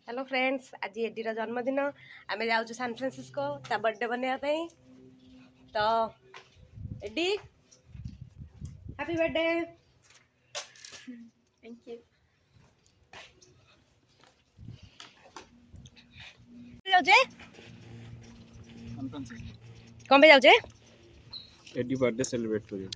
Hello friends, आज एडीर जन्मदिन आम जाऊँ सान फ्रांसिस्को ता बर्थडे बनवाई। तो एडी हैप्पी बर्थडे। Thank you. जाऊँ कौन पे जाऊँ एडी बर्थडे सेलिब्रेट करियो।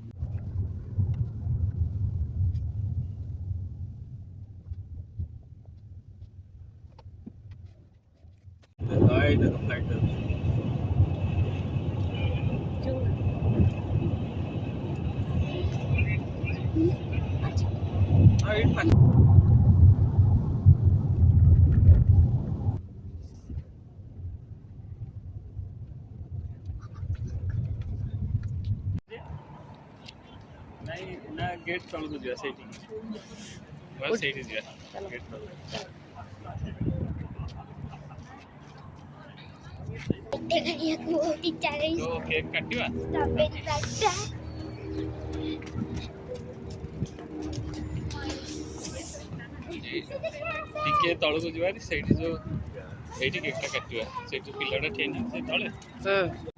नहीं ना गेट तल को जा सेठी बस सेठी जा गेट तल तो केक काटिवा टिके तल को जवारी सेठी जो एठी केकटा काटिवा सेठी पिलाडा ठेनी से तळे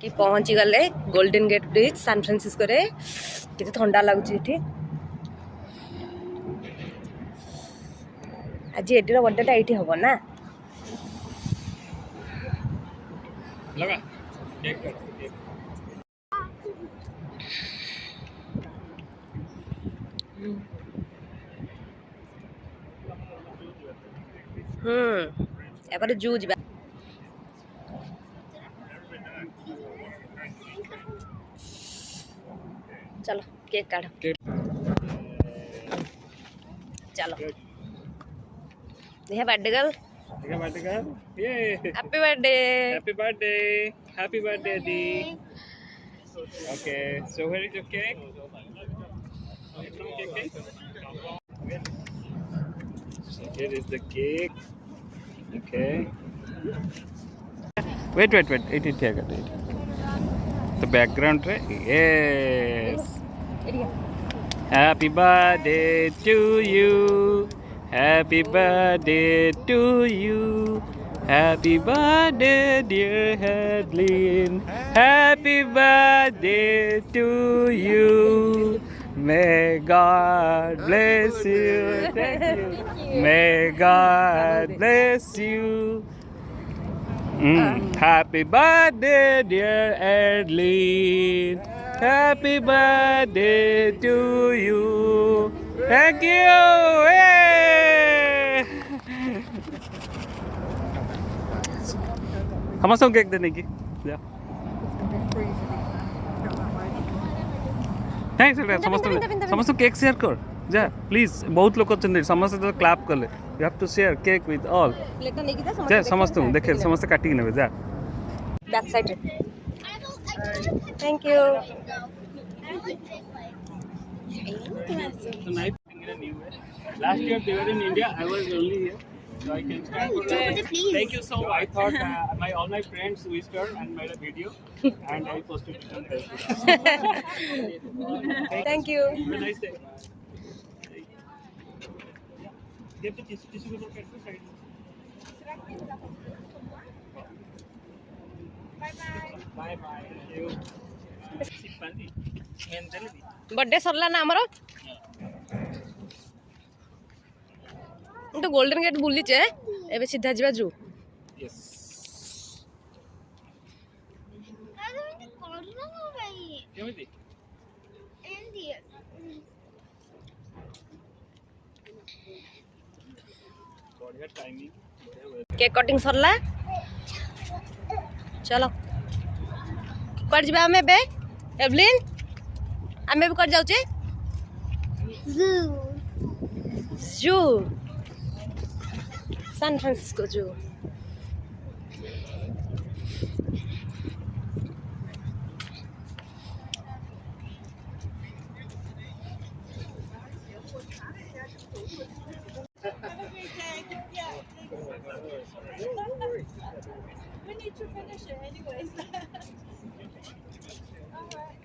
कि पहुंची गले Golden Gate Bridge San Francisco रे। कितने ठंडा लगुच ये आज एडीर बर्थडे ये हम ना। लगा केक काट एबार जू जा चलो केक काट चलो देखा बर्थडे गर्ल ये हैप्पी बर्थडे हैप्पी बर्थडे दी okay so where is your cake so here is the cake okay wait it take it the background right yes happy birthday to you happy birthday to you happy birthday dear Edyln happy birthday to you may God bless you thank you may God bless you happy birthday dear Edyln happy birthday to you thank you ସମସ୍ତଙ୍କୁ cake ଦେ ନେଇକି ଯା ନାଇଁ ସେଟା ସମସ୍ତଙ୍କୁ cake share କର ଯା please ବହୁତ ଲୋକ ଅଛନ୍ତି ସମସ୍ତେ ତ କ୍ଲାପ୍ କଲେ you have to share cake with all ଯା ସମସ୍ତଙ୍କୁ ଦେଖେ ସମସ୍ତେ କାଟିକି ନେବେ ଯା back side thank you Last year they were in India. I was only here, so I can stand for that. Thank you so much. I thought all my friends wished her and made a video, and I posted it on Facebook. Thank you Have a nice day. Get the tissue paper cut to side. Bye bye. Thank you. Sipandi. Mentally. Birthday Sarala ना आमर तो golden gate बुलीचे एबे सीधा जीवा जू Yes. केमिति? बढ़िया timing. Cake cutting सरला चलो कर जीवा हमें बे एवलिन आमे भी कर जाऊ छे जू सान फ्रांसिस्को जू We need to finish it anyways. Alright.